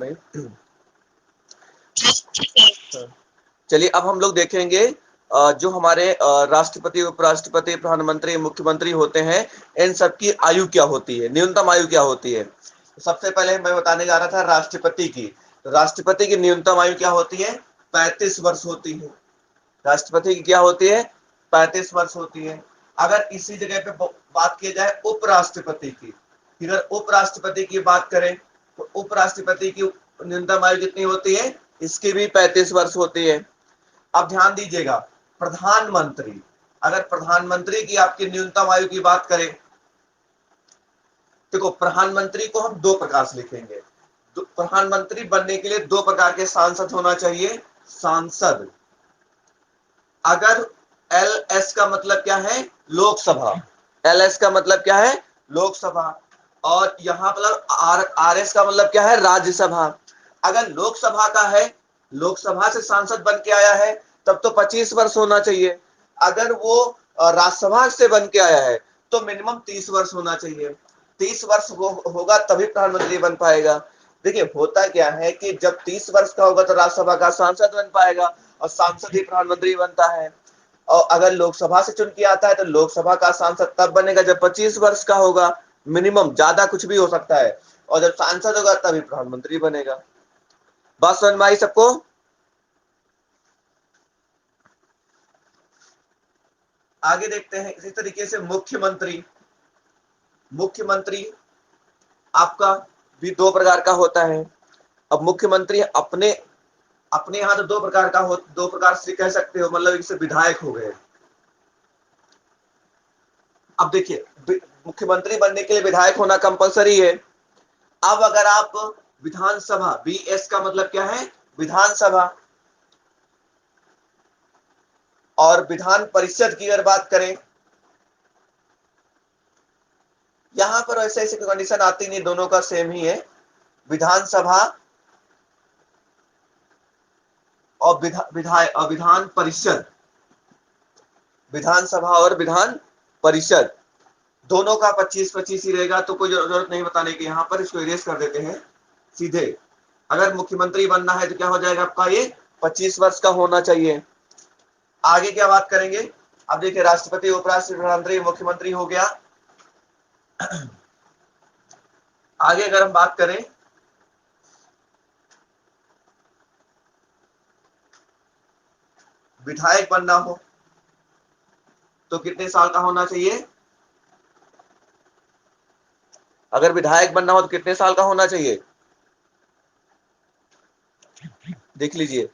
में। चलिए अब हम लोग देखेंगे जो हमारे राष्ट्रपति, उपराष्ट्रपति, प्रधानमंत्री, मुख्यमंत्री होते हैं, इन सबकी आयु क्या होती है, न्यूनतम आयु क्या होती है। सबसे पहले मैं बताने जा रहा था राष्ट्रपति की। राष्ट्रपति की न्यूनतम आयु क्या होती है? 35 वर्ष होती है। राष्ट्रपति की क्या होती है? 35 वर्ष होती है। अगर इसी जगह पे बात की जाए उपराष्ट्रपति की, अगर उपराष्ट्रपति की बात करें तो उपराष्ट्रपति की न्यूनतम आयु कितनी होती है? इसकी भी 35 वर्ष होती है। अब ध्यान दीजिएगा, प्रधानमंत्री, अगर प्रधानमंत्री की आपकी न्यूनतम आयु की बात करें, देखो प्रधानमंत्री को हम दो प्रकार से लिखेंगे। प्रधानमंत्री बनने के लिए दो प्रकार के सांसद होना चाहिए। सांसद, अगर एल एस का मतलब क्या है? लोकसभा। एल एस का मतलब क्या है? लोकसभा। और यहां पर आर एस का मतलब क्या है? राज्यसभा। अगर लोकसभा का है, लोकसभा से सांसद बन के आया है, तब तो 25 वर्ष होना चाहिए। अगर वो राज्यसभा से बन के आया है तो मिनिमम 30 वर्ष होना चाहिए। 30 वर्ष होगा तभी प्रधानमंत्री बन पाएगा। देखिए होता क्या है कि जब 30 वर्ष का होगा तो राज्यसभा का सांसद बन पाएगा और सांसद ही प्रधानमंत्री बनता है। और अगर लोकसभा से चुन के आता है तो लोकसभा का सांसद तब बनेगा जब 25 वर्ष का होगा मिनिमम, ज्यादा कुछ भी हो सकता है। और जब सांसद होगा तभी प्रधानमंत्री बनेगा। बात समझ में आई सबको? आगे देखते हैं इसी तरीके से मुख्यमंत्री। मुख्यमंत्री आपका भी दो प्रकार का होता है। अब मुख्यमंत्री अपने अपने यहां तो दो प्रकार का हो, दो प्रकार से कह सकते हो, मतलब इससे विधायक हो गए। अब देखिए मुख्यमंत्री बनने के लिए विधायक होना कंपलसरी है। अब अगर आप विधानसभा, बी एस का मतलब क्या है? विधानसभा। और विधान परिषद की अगर बात करें, यहां पर ऐसे ऐसे कंडीशन आती नहीं, दोनों का सेम ही है। विधानसभा और विधान परिषद, विधानसभा और विधान परिषद दोनों का 25-25 ही रहेगा, तो कोई जरूरत नहीं बताने की। यहां पर इसको इरेज कर देते हैं सीधे। अगर मुख्यमंत्री बनना है तो क्या हो जाएगा आपका? ये 25 वर्ष का होना चाहिए। आगे क्या बात करेंगे? अब देखिए राष्ट्रपति, उपराष्ट्रपति, प्रधानमंत्री, मुख्यमंत्री हो गया। आगे अगर हम बात करें, विधायक बनना हो तो कितने साल का होना चाहिए? अगर विधायक बनना हो तो कितने साल का होना चाहिए? देख लीजिए।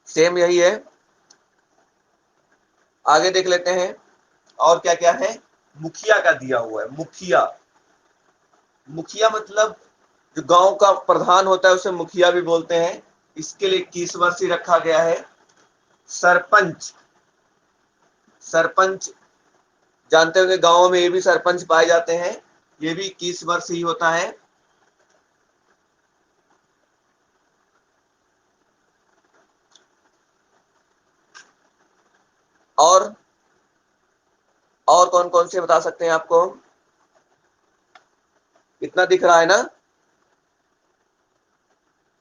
सेम यही है। आगे देख लेते हैं और क्या क्या है। मुखिया का दिया हुआ है। मुखिया, मुखिया मतलब जो गांव का प्रधान होता है उसे मुखिया भी बोलते हैं। इसके लिए 21 वर्ष ही रखा गया है। सरपंच, सरपंच जानते होंगे गांवों में ये भी सरपंच पाए जाते हैं, ये भी 21 वर्ष ही होता है। और कौन कौन से बता सकते हैं आपको? इतना दिख रहा है ना?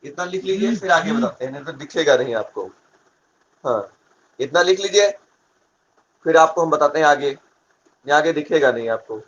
इतना लिख लीजिए फिर आगे बताते हैं, नहीं तो दिखेगा नहीं आपको। हाँ, इतना लिख लीजिए फिर आपको हम बताते हैं आगे, ये आगे दिखेगा नहीं आपको।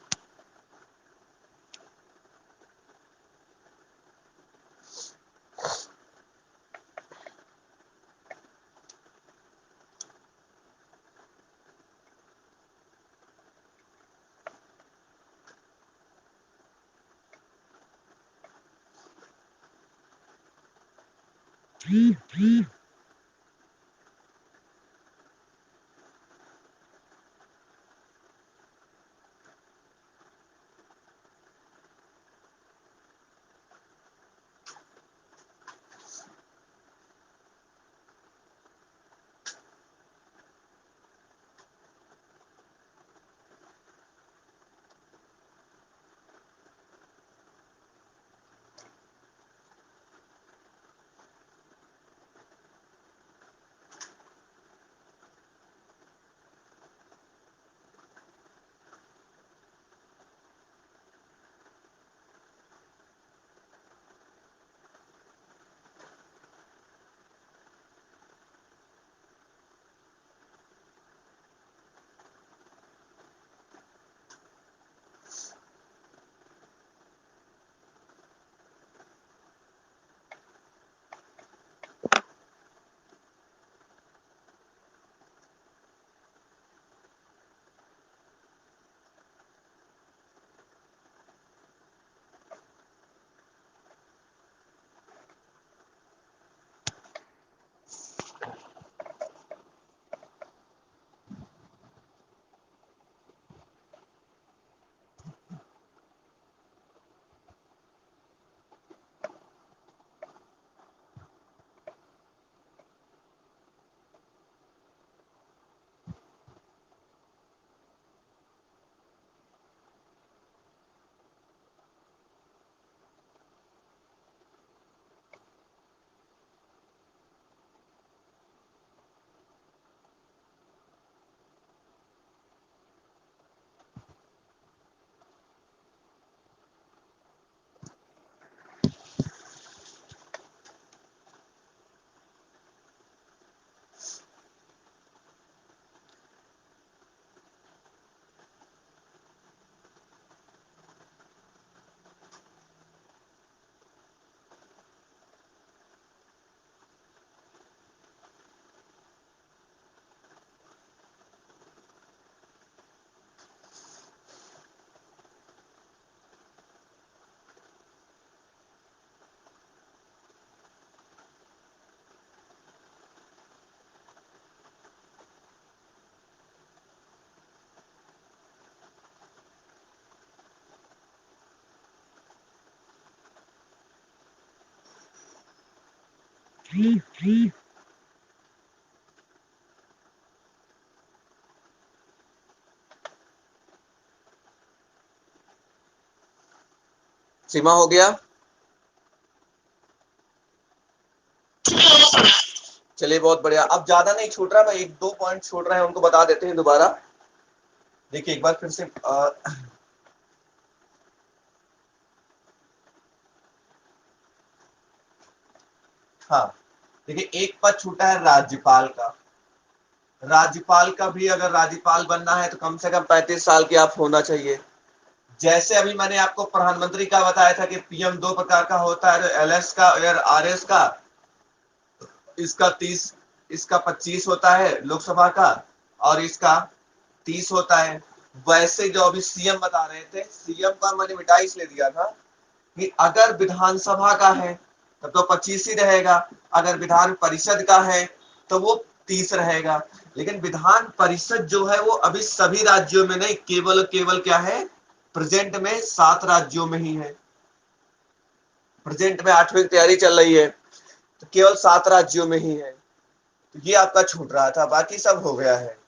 सीमा हो गया। चलिए बहुत बढ़िया। अब ज्यादा नहीं छूट रहा, मैं एक दो पॉइंट छूट रहे हैं उनको बता देते हैं दोबारा। देखिए एक बार फिर से हाँ देखिए, एक पद छूटा है राज्यपाल का। राज्यपाल का भी अगर राज्यपाल बनना है तो कम से कम 35 साल के आप होना चाहिए। जैसे अभी मैंने आपको प्रधानमंत्री का बताया था कि पीएम दो प्रकार का होता है, एलएस का और आरएस का। इसका 30, इसका 25 होता है लोकसभा का, और इसका 30 होता है। वैसे जो अभी सीएम बता रहे थे, सीएम का मैंने मिटा इसलिए दिया था कि अगर विधानसभा का है तब तो 25 ही रहेगा, अगर विधान परिषद का है तो वो 30 रहेगा। लेकिन विधान परिषद जो है वो अभी सभी राज्यों में नहीं, केवल केवल क्या है, प्रेजेंट में 7 राज्यों में ही है। प्रेजेंट में 8वीं की तैयारी चल रही है तो केवल 7 राज्यों में ही है। तो ये आपका छूट रहा था, बाकी सब हो गया है।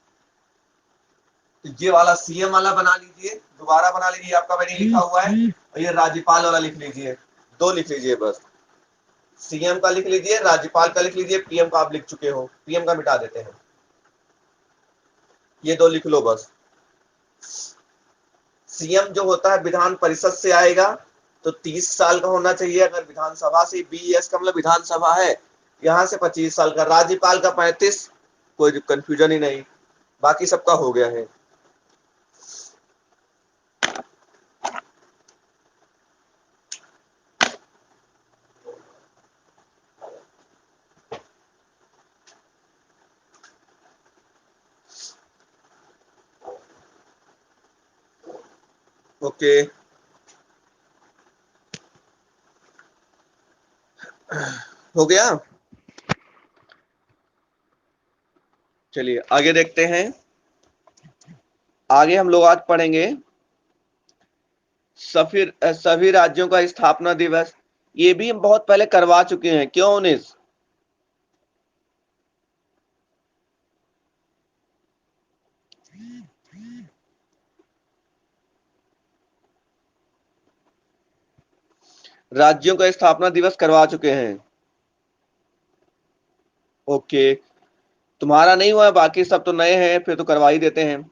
तो ये वाला सीएम वाला बना लीजिए, दोबारा बना लीजिए, आपका मैंने लिखा हुआ है। और ये राज्यपाल वाला लिख लीजिए, दो लिख लीजिए बस। सीएम का लिख लीजिए, राज्यपाल का लिख लीजिए, पीएम का आप लिख चुके हो, पीएम का मिटा देते हैं। ये दो लिख लो बस। सीएम जो होता है विधान परिषद से आएगा तो 30 साल का होना चाहिए। अगर विधानसभा से, बीएस का मतलब विधानसभा है, यहां से 25 साल का। राज्यपाल का 35, कोई कंफ्यूजन ही नहीं, बाकी सबका हो गया है। ओके, हो गया। चलिए आगे देखते हैं। आगे हम लोग आज पढ़ेंगे सभी राज्यों का स्थापना दिवस। ये भी हम बहुत पहले करवा चुके हैं, क्यों उनिस? राज्यों का स्थापना दिवस करवा चुके हैं। ओके, तुम्हारा नहीं हुआ है, बाकी सब तो नए हैं, फिर तो करवा ही देते हैं।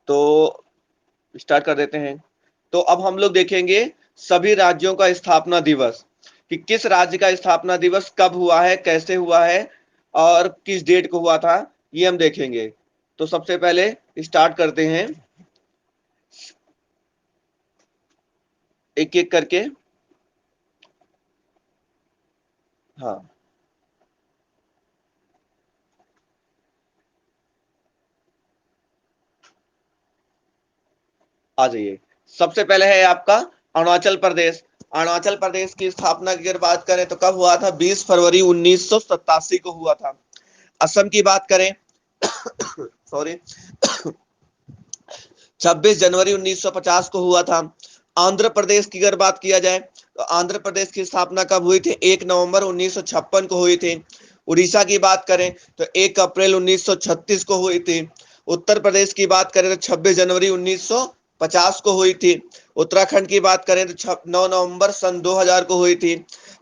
तो स्टार्ट कर देते हैं। तो अब हम लोग देखेंगे सभी राज्यों का स्थापना दिवस, कि किस राज्य का स्थापना दिवस कब हुआ है, कैसे हुआ है, और किस डेट को हुआ था, ये हम देखेंगे। तो सबसे पहले स्टार्ट करते हैं एक एक करके। हाँ, आ जाइए। सबसे पहले है आपका अरुणाचल प्रदेश। अरुणाचल प्रदेश की स्थापना की अगर बात करें तो कब हुआ था? 20 फरवरी 1987 को हुआ था। असम की बात करें सॉरी 26 जनवरी 1950 को हुआ था। आंध्र प्रदेश की अगर बात किया जाए तो आंध्र प्रदेश की स्थापना कब हुई थी? 1 नवंबर 1956 को हुई थी। उड़ीसा की बात करें तो 1 अप्रैल 1936 को हुई थी। उत्तर प्रदेश की बात करें तो 26 जनवरी 1950 को हुई थी। उत्तराखंड की बात करें तो 9 नवंबर सन 2000 को हुई थी।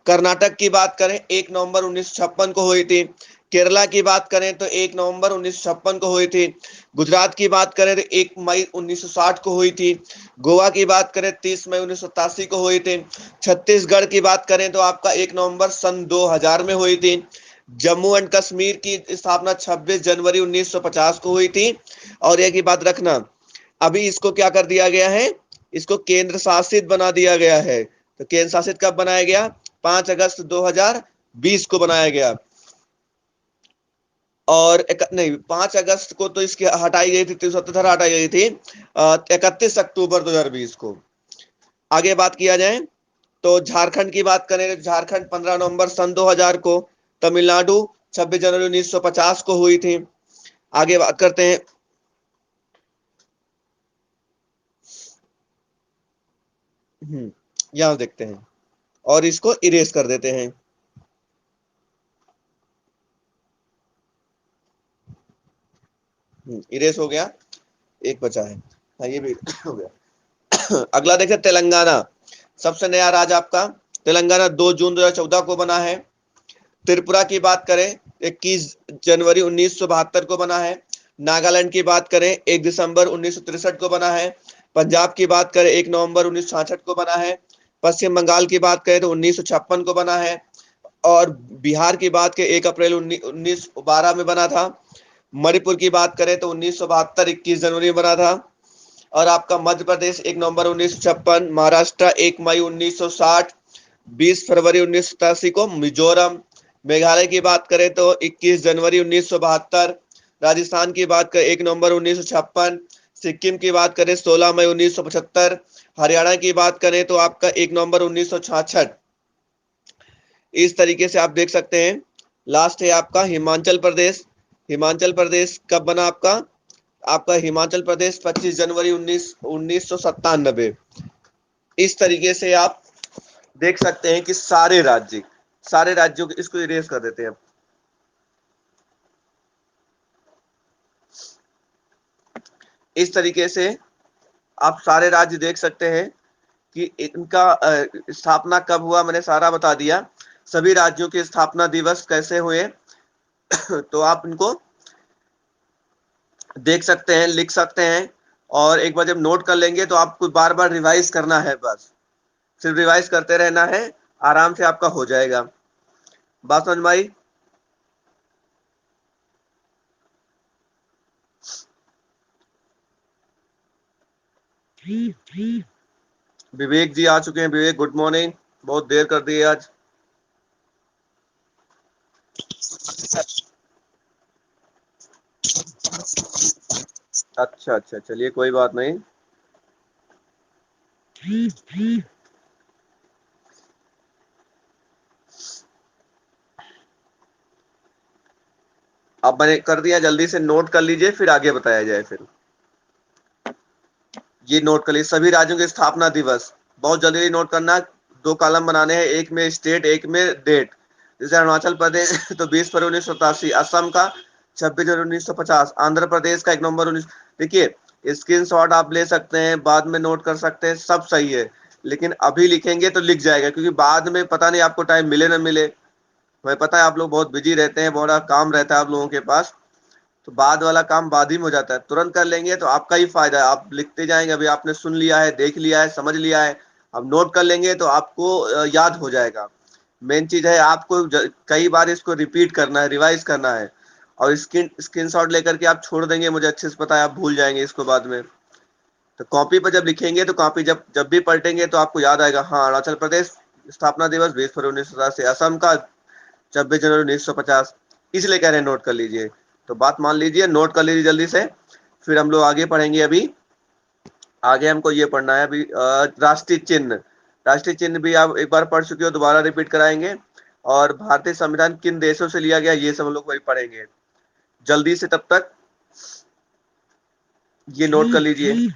कर्नाटक की बात करें 1 नवंबर 1956 को हुई थी। केरला की बात करें तो 1 नवंबर 1956 को हुई थी। गुजरात की बात करें तो 1 मई 1960 को हुई थी। गोवा की बात करें 30 मई 1987 को हुई थी। छत्तीसगढ़ की बात करें तो आपका 1 नवंबर सन 2000 में हुई थी। जम्मू एंड कश्मीर की स्थापना 26 जनवरी 1950 को हुई थी। और एक ही बात रखना, अभी इसको क्या कर दिया गया है? इसको केंद्र शासित बना दिया गया है। तो केंद्र शासित कब बनाया गया? 5 अगस्त 2020 को बनाया गया। और नहीं, 5 अगस्त को तो इसकी हटाई गई थी, 73 हटाई गई थी 31 अक्टूबर 2020 को। आगे बात किया जाए तो झारखंड की बात करें तो झारखंड 15 नवंबर सन 2000 को। तमिलनाडु 26 जनवरी 1950 को हुई थी। आगे बात करते हैं। यहां देखते हैं और इसको इरेज कर देते हैं। इरेज हो गया, एक बचा है। हाँ ये भी हो गया। अगला देखिए तेलंगाना, सबसे नया राज्य आपका तेलंगाना 2 जून 2014 को बना है। त्रिपुरा की बात करें 21 जनवरी 1972 को बना है। नागालैंड की बात करें 1 दिसंबर 1963 को बना है। पंजाब की बात करें 1 नवंबर 1966 को बना है। पश्चिम बंगाल की बात करें तो 1956 को बना है। और बिहार की बात करें 1 अप्रैल 1912 में बना था। मणिपुर की बात करें तो 1972 21 जनवरी में बना था। और आपका मध्य प्रदेश 1 नवंबर 1956, महाराष्ट्र 1 मई 1960, 20 फरवरी 1987 को मिजोरम। मेघालय की बात करें तो 21 जनवरी 1972, राजस्थान की बात करें 1 नवंबर 1956, सिक्किम की बात करें 16 मई 1975, हरियाणा की बात करें तो आपका 1 नवंबर 1966। इस तरीके से आप देख सकते हैं। लास्ट है आपका हिमाचल प्रदेश। हिमाचल प्रदेश कब बना आपका? आपका हिमाचल प्रदेश 25 जनवरी 1997। इस तरीके से आप देख सकते हैं कि सारे राज्यों को इसको इरेज कर देते हैं। इस तरीके से आप सारे राज्य देख सकते हैं कि इनका स्थापना कब हुआ, मैंने सारा बता दिया। सभी राज्यों के स्थापना दिवस कैसे हुए तो आप इनको देख सकते हैं, लिख सकते हैं। और एक बार जब नोट कर लेंगे तो आपको बार बार रिवाइज करना है, बस सिर्फ रिवाइज करते रहना है, आराम से आपका हो जाएगा। बात समझ में आई? विवेक जी आ चुके हैं। विवेक गुड मॉर्निंग, बहुत देर कर दी है आज। अच्छा अच्छा, चलिए कोई बात नहीं। अब मैंने कर दिया, जल्दी से नोट कर लीजिए फिर आगे बताया जाए। फिर ये नोट कर लीजिए सभी राज्यों के स्थापना दिवस, बहुत जल्दी नोट करना। 2 कॉलम बनाने हैं, एक में स्टेट एक में डेट। जैसे अरुणाचल प्रदेश तो 20 फरवरी 1987, असम का 26 जनवरी 1950, आंध्र प्रदेश का 1 नवंबर 19। देखिए स्क्रीन शॉट आप ले सकते हैं, बाद में नोट कर सकते हैं, सब सही है। लेकिन अभी लिखेंगे तो लिख जाएगा, क्योंकि बाद में पता नहीं आपको टाइम मिले ना मिले। हमें पता है आप लोग बहुत बिजी रहते हैं, बड़ा काम रहता है आप लोगों के पास, तो बाद वाला काम बाद ही में हो जाता है। तुरंत कर लेंगे तो आपका ही फायदा है, आप लिखते जाएंगे। अभी आपने सुन लिया है, देख लिया है, समझ लिया है, अब नोट कर लेंगे तो आपको याद हो जाएगा। मेन चीज है आपको कई बार इसको रिपीट करना है, रिवाइज करना है। और स्क्रीनशॉट लेकर के आप छोड़ देंगे, मुझे अच्छे से पता है आप भूल जाएंगे इसको बाद में। तो कॉपी पर जब लिखेंगे तो कॉपी जब जब भी पलटेंगे तो आपको याद आएगा, हाँ अरुणाचल प्रदेश स्थापना दिवस 20 फरवरी 1987, असम का 26 जनवरी 1950। इसलिए कह रहे हैं नोट कर लीजिए। तो बात मान लीजिए, नोट कर लीजिए जल्दी से। फिर हम लोग आगे पढ़ेंगे। अभी आगे हमको ये पढ़ना है। अभी राष्ट्रीय चिन्ह, राष्ट्रीय चिन्ह भी आप एक बार पढ़ चुके हो, दोबारा रिपीट कराएंगे। और भारतीय संविधान किन देशों से लिया गया, ये सब हम लोग वही पढ़ेंगे जल्दी से। तब तक ये नोट कर लीजिए।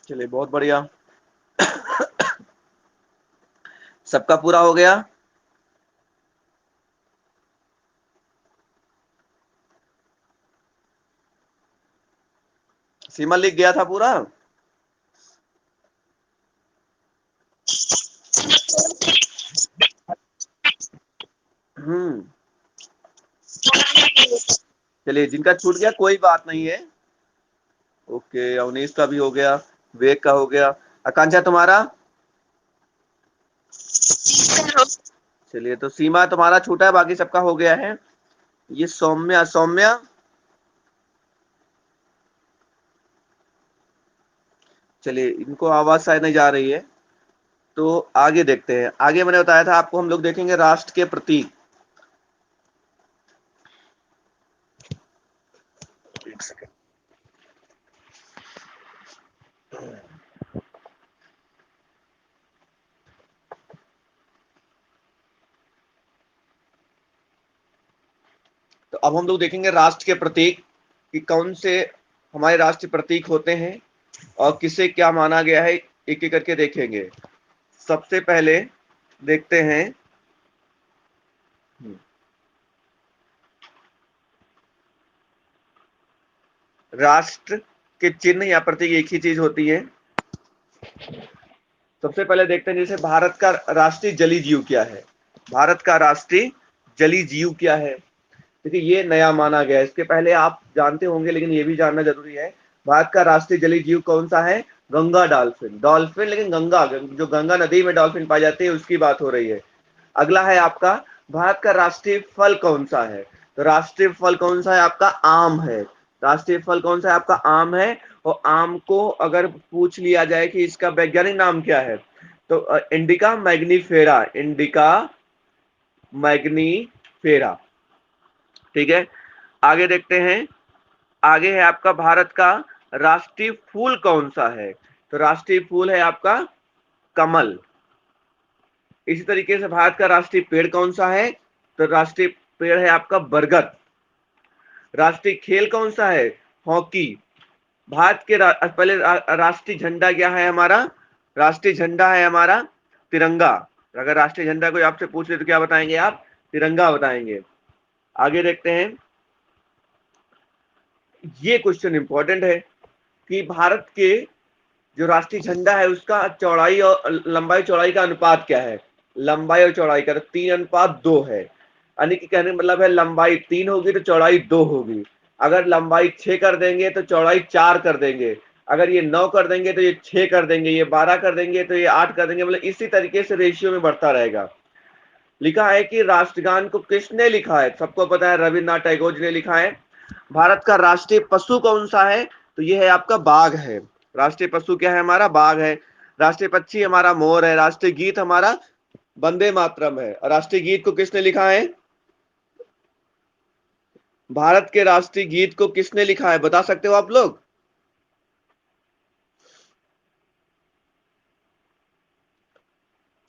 चलिए बहुत बढ़िया, सबका पूरा हो गया। सीमा लिख गया था पूरा। हम्म। चलिए जिनका छूट गया कोई बात नहीं है। ओके, अवनीश का भी हो गया, वेग का हो गया, आकांक्षा तुम्हारा। चलिए तो सीमा तुम्हारा छूटा है, बाकी सबका हो गया है। ये सौम्या, सौम्या। चलिए इनको आवाज शायद नहीं जा रही है, तो आगे देखते हैं। आगे मैंने बताया था आपको, हम लोग देखेंगे राष्ट्र के प्रतीक। एक सेकंड। तो अब हम लोग देखेंगे राष्ट्र के प्रतीक कि कौन से हमारे राष्ट्र प्रतीक होते हैं और किसे क्या माना गया है, एक एक करके देखेंगे। सबसे पहले देखते हैं राष्ट्र के चिन्ह या प्रतीक एक ही चीज होती है। सबसे पहले देखते हैं जैसे भारत का राष्ट्रीय जलीय जीव क्या है। भारत का राष्ट्रीय जलीय जीव क्या है, देखिए ये नया माना गया है, इसके पहले आप जानते होंगे लेकिन ये भी जानना जरूरी है। भारत का राष्ट्रीय जलीय जीव कौन सा है? गंगा डॉल्फिन। डॉल्फिन लेकिन गंगा, जो गंगा नदी में डॉल्फिन पाई जाती है उसकी बात हो रही है। अगला है आपका, भारत का राष्ट्रीय फल कौन सा है? तो राष्ट्रीय फल कौन सा है आपका? आम है। राष्ट्रीय फल कौन सा है आपका? आम है। और आम को अगर पूछ लिया जाए कि इसका वैज्ञानिक नाम क्या है, तो इंडिका मैग्नीफेरा, इंडिका मैग्नीफेरा। ठीक है, आगे देखते हैं। आगे है आपका, भारत का राष्ट्रीय फूल कौन सा है? तो राष्ट्रीय फूल है आपका कमल। इसी तरीके से भारत का राष्ट्रीय पेड़ कौन सा है? तो राष्ट्रीय पेड़ है आपका बरगद। राष्ट्रीय खेल कौन सा है? हॉकी। भारत के पहले राष्ट्रीय झंडा क्या है हमारा? राष्ट्रीय झंडा है हमारा तिरंगा। अगर राष्ट्रीय झंडा कोई आपसे पूछ ले तो क्या बताएंगे आप? तिरंगा बताएंगे। आगे देखते हैं, ये क्वेश्चन इंपॉर्टेंट है कि भारत के जो राष्ट्रीय झंडा है उसका चौड़ाई और लंबाई चौड़ाई का अनुपात क्या है? लंबाई और चौड़ाई का 3:2 है। यानी कि कहने का मतलब है लंबाई 3 होगी तो चौड़ाई 2 होगी। अगर लंबाई 6 कर देंगे तो चौड़ाई 4 कर देंगे। अगर ये 9 कर देंगे तो ये 6 कर देंगे, ये 12 कर देंगे तो ये 8 कर देंगे। मतलब इसी तरीके से रेशियो में बढ़ता रहेगा। लिखा है कि राष्ट्रगान को किसने लिखा है? सबको पता है रविन्द्रनाथ टैगोर जी ने लिखा है। भारत का राष्ट्रीय पशु कौन सा है? तो ये है आपका बाघ है। राष्ट्रीय पशु क्या है हमारा? बाघ है। राष्ट्रीय पक्षी हमारा मोर है। राष्ट्रीय गीत हमारा वंदे मातरम है। और राष्ट्रीय गीत को किसने लिखा है? भारत के राष्ट्रीय गीत को किसने लिखा है, बता सकते हो आप लोग?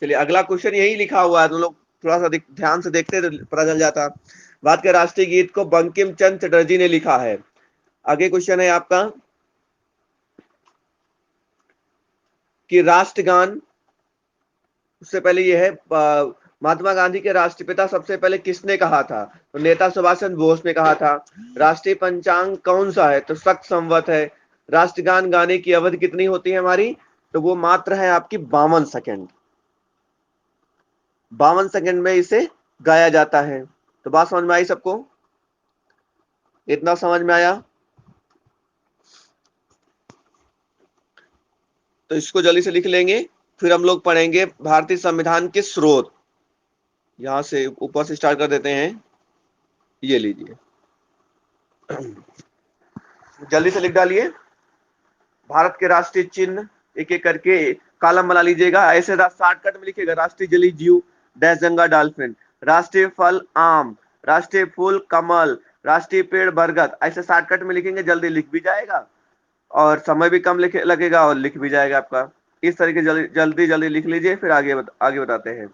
चलिए अगला क्वेश्चन यही लिखा हुआ है, तो लोग थोड़ा सा ध्यान से देखते तो पता चल जाता। भारत के राष्ट्रीय गीत को बंकिम चंद्र चटर्जी ने लिखा है। आगे क्वेश्चन है आपका कि राष्ट्रगान, उससे पहले ये है महात्मा गांधी के राष्ट्रपिता सबसे पहले किसने कहा था? तो नेता सुभाष चंद्र बोस ने कहा था। राष्ट्रीय पंचांग कौन सा है? तो शक संवत है। राष्ट्रगान गाने की अवधि कितनी होती है हमारी? तो वो मात्र है आपकी 52 सेकंड। 52 सेकंड में इसे गाया जाता है। तो बात समझ में आई सबको? इतना समझ में आया? तो इसको जल्दी से लिख लेंगे, फिर हम लोग पढ़ेंगे भारतीय संविधान के स्रोत। यहां से ऊपर से स्टार्ट कर देते हैं। ये लीजिए, जल्दी से लिख डालिए भारत के राष्ट्रीय चिन्ह, एक एक करके कॉलम बना लीजिएगा। ऐसे शॉर्टकट में लिखिएगा, राष्ट्रीय जलीय जीव डैश गंगा डॉल्फिन, राष्ट्रीय फल आम, राष्ट्रीय फूल कमल, राष्ट्रीय पेड़ बरगद। ऐसे शॉर्टकट में लिखेंगे, जल्दी लिख भी जाएगा और समय भी कम लिखे लगेगा और लिख भी जाएगा आपका। इस तरीके जल्दी जल्दी जल्दी लिख लीजिए, फिर आगे बताते हैं।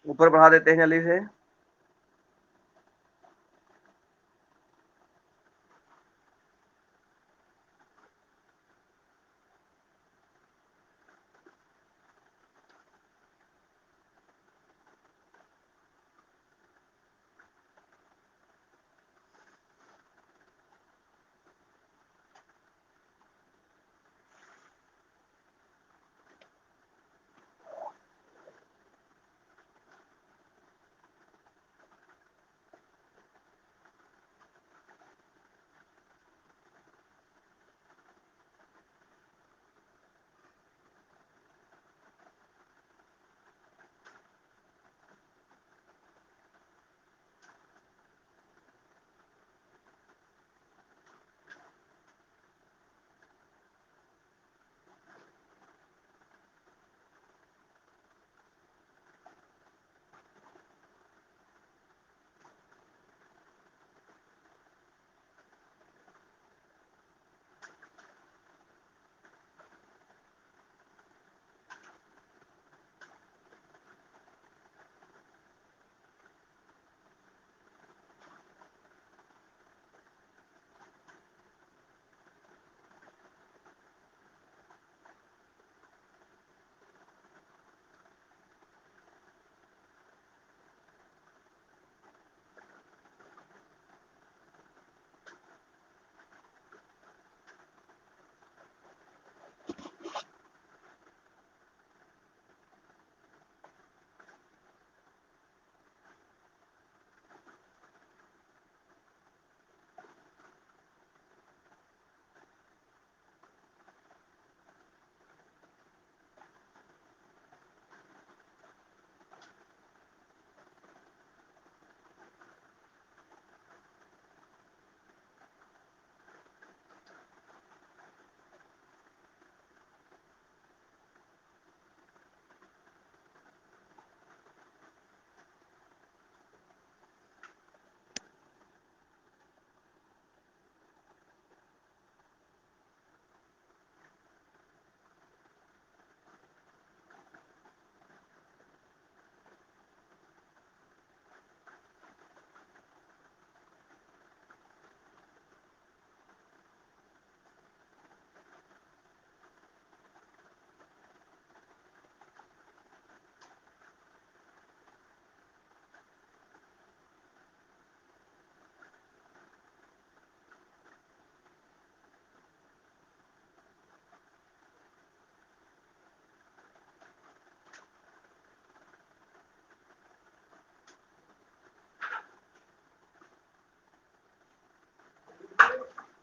ऊपर बढ़ा देते हैं जल्दी से।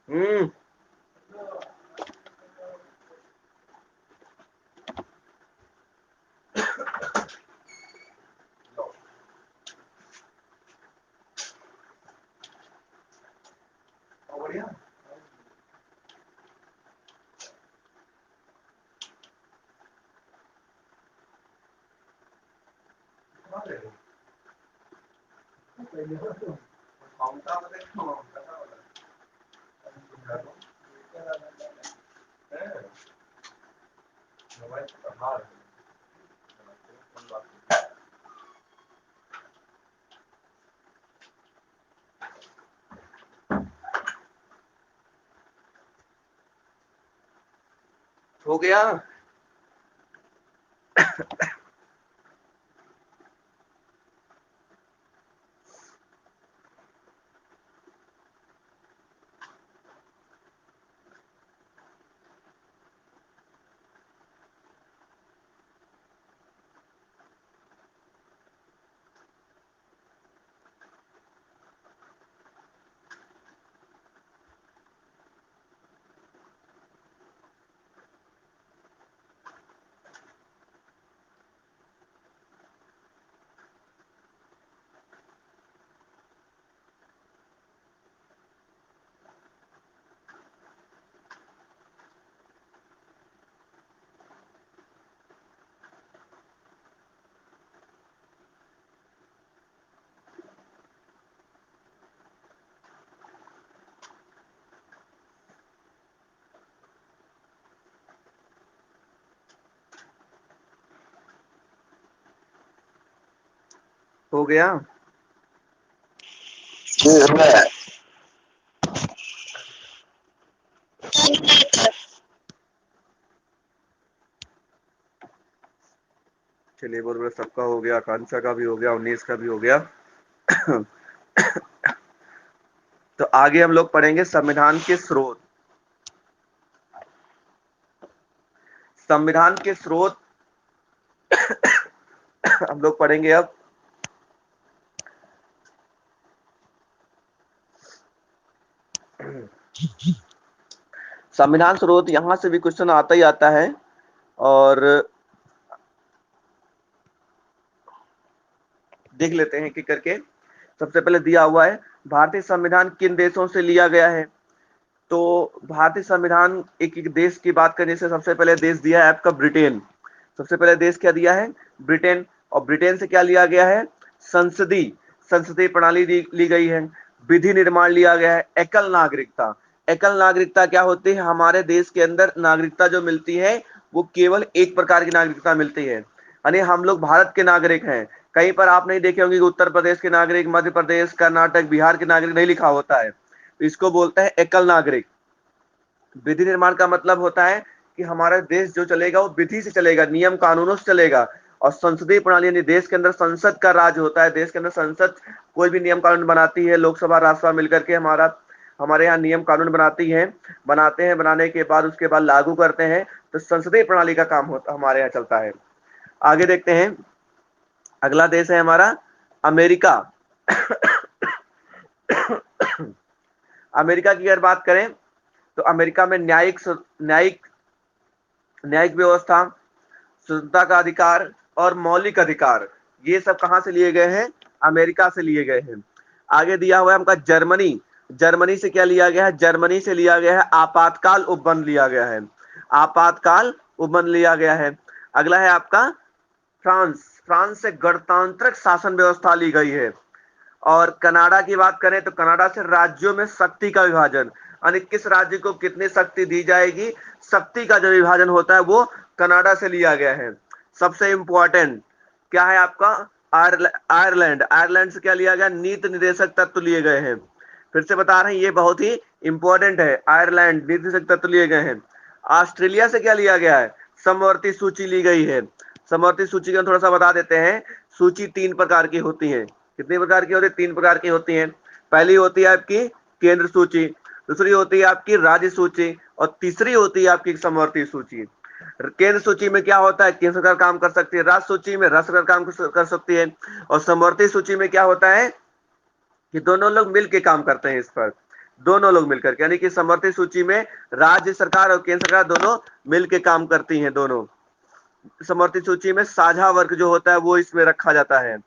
हम्म। बढ़िया। हो गया। हो गया। चलिए बोल रहे सबका हो गया, आकांक्षा का भी हो गया, 19 का भी हो गया। तो आगे हम लोग पढ़ेंगे संविधान के स्रोत। संविधान के स्रोत हम लोग पढ़ेंगे अब। संविधान स्रोत यहां से भी क्वेश्चन आता ही आता है। और देख लेते हैं कि करके। सबसे पहले दिया हुआ है भारतीय संविधान किन देशों से लिया गया है। तो भारतीय संविधान एक एक देश की बात करने से सबसे पहले देश दिया है आपका ब्रिटेन। सबसे पहले देश क्या दिया है? ब्रिटेन। और ब्रिटेन से क्या लिया गया है? संसदीय संसदीय प्रणाली ली गई है। विधि निर्माण लिया गया है। एकल नागरिकता। एकल नागरिकता क्या होती है? हमारे देश के अंदर नागरिकता जो मिलती है वो केवल एक प्रकार की नागरिकता मिलती है, यानी हम लोग भारत के नागरिक हैं। कहीं पर आप नहीं देखे होंगे कि उत्तर प्रदेश के नागरिक, मध्य प्रदेश, कर्नाटक, बिहार के नागरिक नहीं लिखा होता है। तो इसको बोलते हैं एकल नागरिक। विधि निर्माण का मतलब होता है कि हमारा देश जो चलेगा वो विधि से चलेगा, नियम कानूनों से चलेगा। और संसदीय प्रणाली यानी देश के अंदर संसद का राज होता है। देश के अंदर संसद कोई भी नियम कानून बनाती है, लोकसभा राज्यसभा मिलकर के हमारे यहाँ नियम कानून बनाते हैं, बनाने के बाद उसके बाद लागू करते हैं। तो संसदीय प्रणाली का काम होता हमारे यहाँ चलता है। आगे देखते हैं। अगला देश है हमारा अमेरिका। अमेरिका की अगर बात करें तो अमेरिका में न्यायिक व्यवस्था, स्वतंत्रता का अधिकार और मौलिक अधिकार, ये सब कहां से लिए गए हैं? अमेरिका से लिए गए हैं। आगे दिया हुआ है हमका जर्मनी। जर्मनी से क्या लिया गया है? जर्मनी से लिया गया है आपातकाल उपबंध लिया गया है। आपातकाल उपबंध लिया गया है। अगला है आपका फ्रांस। फ्रांस से गणतांत्रिक शासन व्यवस्था ली गई है। और कनाडा की बात करें तो कनाडा से राज्यों में शक्ति का विभाजन, यानी किस राज्य को कितनी शक्ति दी जाएगी, शक्ति का जो विभाजन होता है वो कनाडा से लिया गया है। सबसे इंपॉर्टेंट क्या है आपका? आयरलैंड। आयरलैंड से क्या लिया गया? नीति निर्देशक तत्व लिए गए हैं। फिर से बता रहे हैं, ये बहुत ही इंपॉर्टेंट है। आयरलैंड नीति निर्देशक तत्व लिए गए हैं। ऑस्ट्रेलिया से क्या लिया गया है? समवर्ती सूची ली गई है। समवर्ती सूची का थोड़ा सा बता देते हैं। सूची 3 प्रकार की होती है। कितनी प्रकार की होती है? 3 प्रकार की होती है। पहली होती है आपकी केंद्र सूची, दूसरी होती है आपकी राज्य सूची, और तीसरी होती है आपकी समवर्ती सूची। केंद्र सूची में क्या होता है? केंद्र सरकार काम कर सकती है। राज्य सूची में राज्य सरकार काम कर सकती है। और समवर्ती सूची में क्या होता है कि दोनों लोग मिलकर काम करते हैं इस पर। दोनों लोग मिलकर, यानी कि समवर्ती सूची में राज्य सरकार और केंद्र सरकार दोनों मिलकर काम करती हैं। दोनों समवर्ती सूची में साझा वर्ग जो होता है वो इसमें रखा जाता है।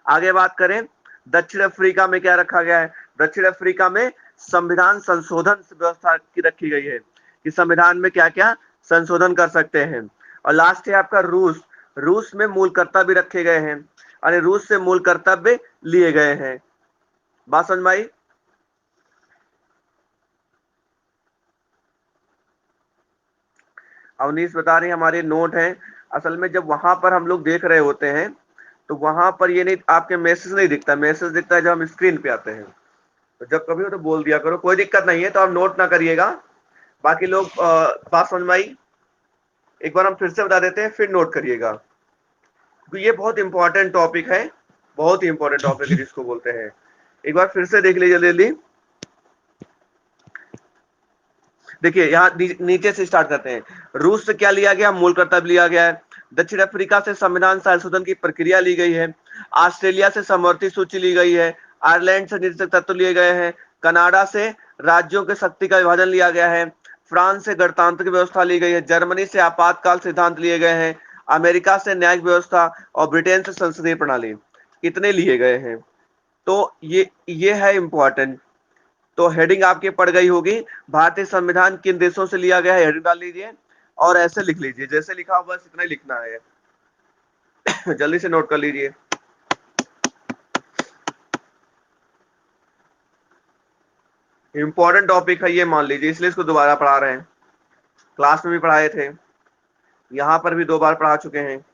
आगे बात करें, दक्षिण अफ्रीका में क्या रखा गया है? दक्षिण अफ्रीका में संविधान संशोधन व्यवस्था की रखी गई है कि संविधान में क्या क्या संशोधन कर सकते हैं। और लास्ट है आपका रूस। रूस में मूल कर्तव्य रखे गए हैं, यानी रूस से मूल कर्तव्य लिए गए हैं। बात समझ में आई? अवनीश बता रही हमारे नोट हैं। असल में जब वहां पर हम लोग देख रहे होते हैं तो वहां पर ये नहीं, आपके मैसेज नहीं दिखता। मैसेज दिखता है जब हम स्क्रीन पे आते हैं। तो जब कभी हो तो बोल दिया करो, कोई दिक्कत नहीं है। तो आप नोट ना करिएगा। बाकी लोग बात समझ में आई? एक बार हम फिर से बता देते हैं, फिर नोट करिएगा, क्योंकि ये बहुत इंपॉर्टेंट टॉपिक है, बहुत ही इंपॉर्टेंट टॉपिक है जिसको बोलते हैं। एक बार फिर से देख लीजिए जल्दी। देखिए यहाँ नीचे से स्टार्ट करते हैं। रूस से क्या लिया गया? मूल कर्तव्य लिया गया है। दक्षिण अफ्रीका से संविधान संशोधन की प्रक्रिया ली गई है। ऑस्ट्रेलिया से समवर्ती सूची ली गई है। आयरलैंड से निरंतर तत्व लिए गए हैं। कनाडा से राज्यों के शक्ति का विभाजन लिया गया है। फ्रांस से गणतांत्रिक व्यवस्था ली गई है। जर्मनी से आपातकाल सिद्धांत लिए गए हैं। अमेरिका से न्यायिक व्यवस्था और ब्रिटेन से संसदीय प्रणाली, कितने लिए गए हैं। तो ये है इंपॉर्टेंट। तो हेडिंग आपके पड़ गई होगी, भारतीय संविधान किन देशों से लिया गया है, हेडिंग डाल लीजिए और ऐसे लिख लीजिए जैसे लिखा हो, बस इतना ही लिखना है। जल्दी से नोट कर लीजिए। इंपॉर्टेंट टॉपिक है ये, मान लीजिए, इसलिए इसको दोबारा पढ़ा रहे हैं। क्लास में भी पढ़ाए थे, यहां पर भी 2 बार पढ़ा चुके हैं।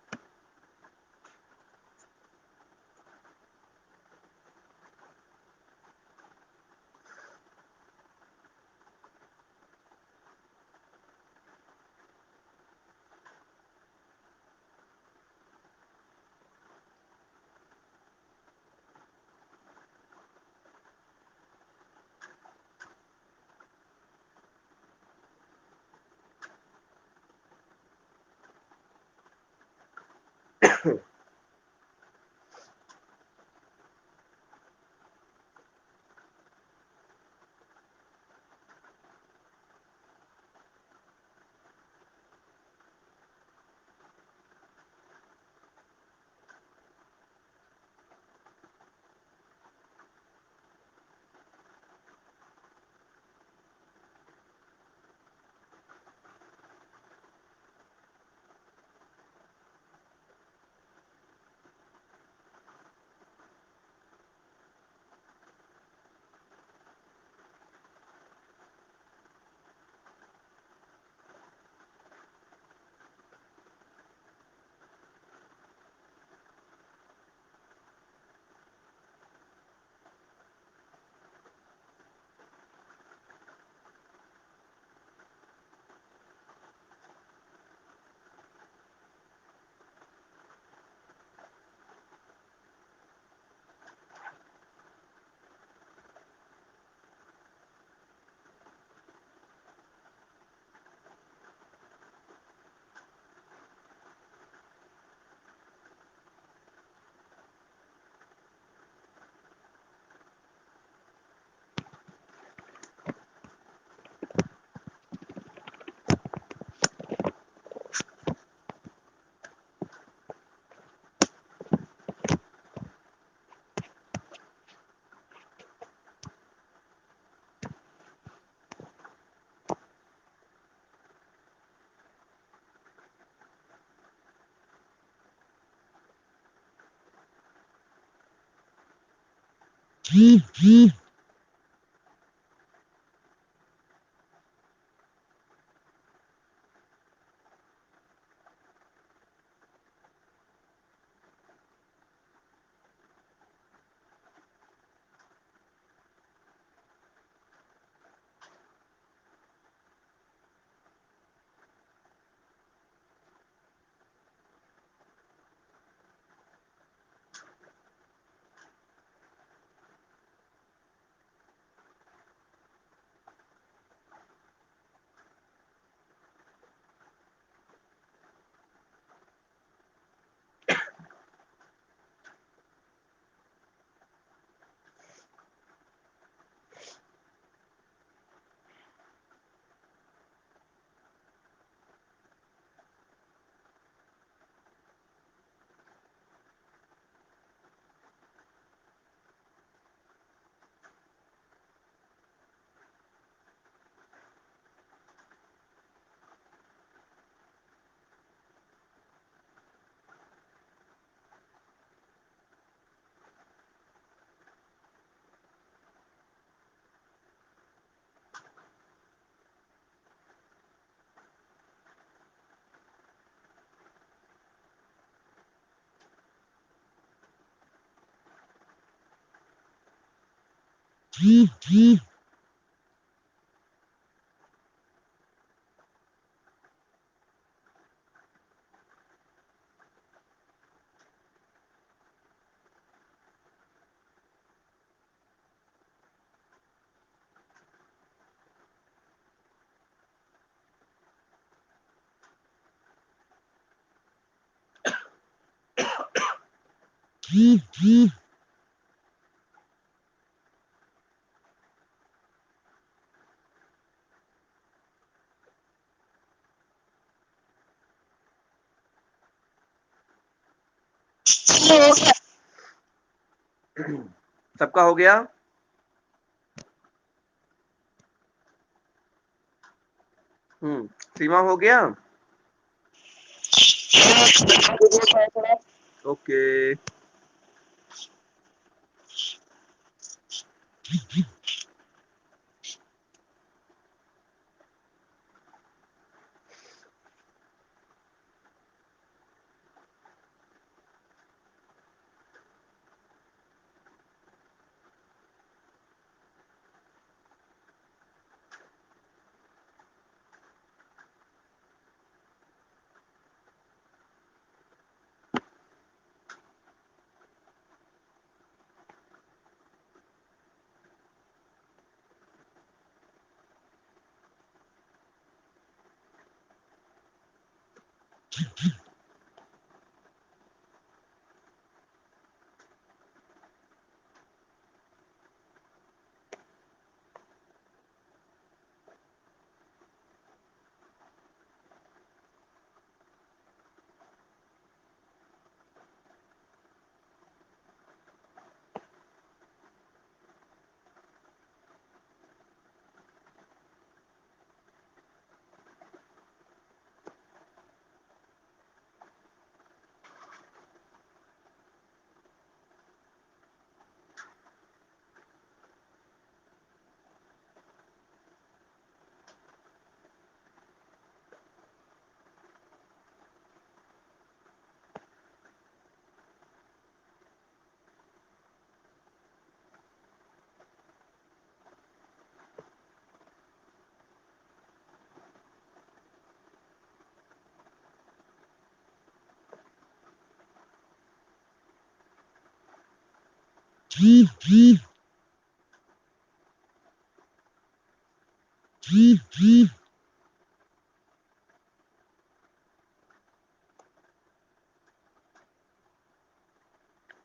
सबका हो गया? सीमा हो गया? ओके।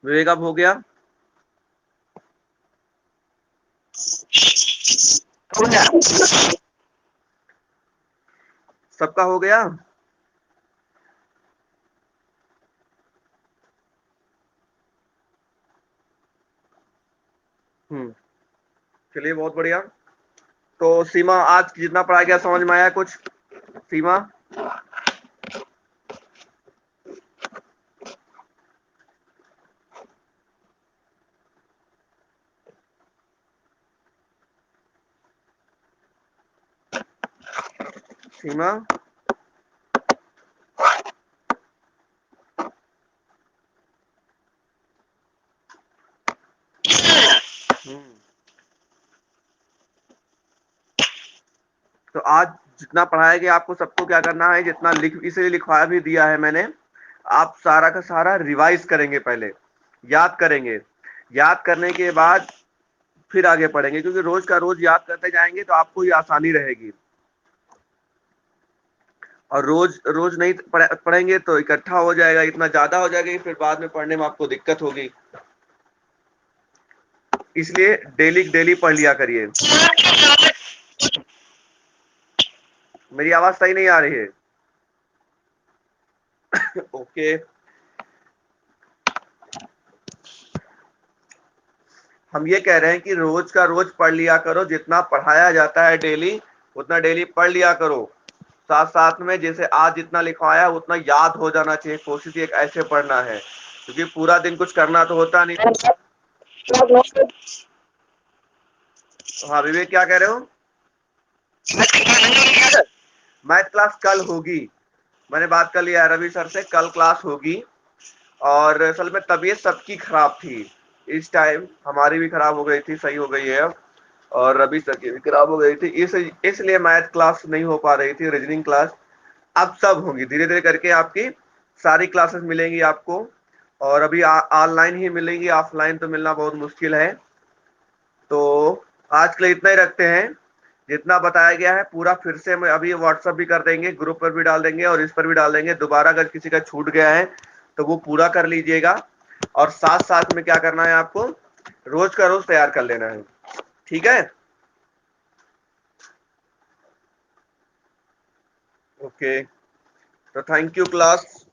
विवेक अब हो गया? सबका हो गया? चलिए बहुत बढ़िया। तो सीमा आज जितना पढ़ाया गया समझ में आया कुछ? सीमा? सीमा? तो आज जितना पढ़ाया गया आपको सबको क्या करना है, जितना इसलिए लिखवा भी दिया है मैंने, आप सारा का सारा रिवाइज करेंगे, पहले याद करेंगे, याद करने के बाद फिर आगे पढ़ेंगे, क्योंकि रोज का रोज याद करते जाएंगे तो आपको ही आसानी रहेगी। और रोज रोज नहीं पढ़ेंगे तो इकट्ठा हो जाएगा, इतना ज्यादा हो जाएगा कि फिर बाद में पढ़ने में आपको दिक्कत होगी। इसलिए डेली डेली पढ़ लिया करिए। मेरी आवाज सही नहीं आ रही है? ओके। हम ये कह रहे हैं कि रोज का रोज पढ़ लिया करो, जितना पढ़ाया जाता है डेली उतना डेली पढ़ लिया करो। साथ साथ में जैसे आज जितना लिखवाया उतना याद हो जाना चाहिए, कोशिश एक ऐसे पढ़ना है, क्योंकि पूरा दिन कुछ करना तो होता नहीं। हाँ विवेक क्या कह रहे हो? मैथ क्लास कल होगी, मैंने बात कर लिया रवि सर से, कल क्लास होगी। और असल में तबीयत सबकी खराब थी इस टाइम, हमारी भी खराब हो गई थी, सही हो गई है अब, और रवि सर की भी खराब हो गई थी, इसलिए मैथ क्लास नहीं हो पा रही थी, रीजनिंग क्लास। अब सब होंगी, धीरे धीरे करके आपकी सारी क्लासेस मिलेंगी आपको, और अभी ऑनलाइन ही मिलेंगी, ऑफलाइन तो मिलना बहुत मुश्किल है। तो आज के लिए इतना ही रखते हैं, जितना बताया गया है पूरा फिर से मैं अभी व्हाट्सएप भी कर देंगे, ग्रुप पर भी डाल देंगे और इस पर भी डाल देंगे। दोबारा अगर किसी का छूट गया है तो वो पूरा कर लीजिएगा। और साथ साथ में क्या करना है आपको, रोज का रोज तैयार कर लेना है। ठीक है, ओके, तो थैंक यू क्लास।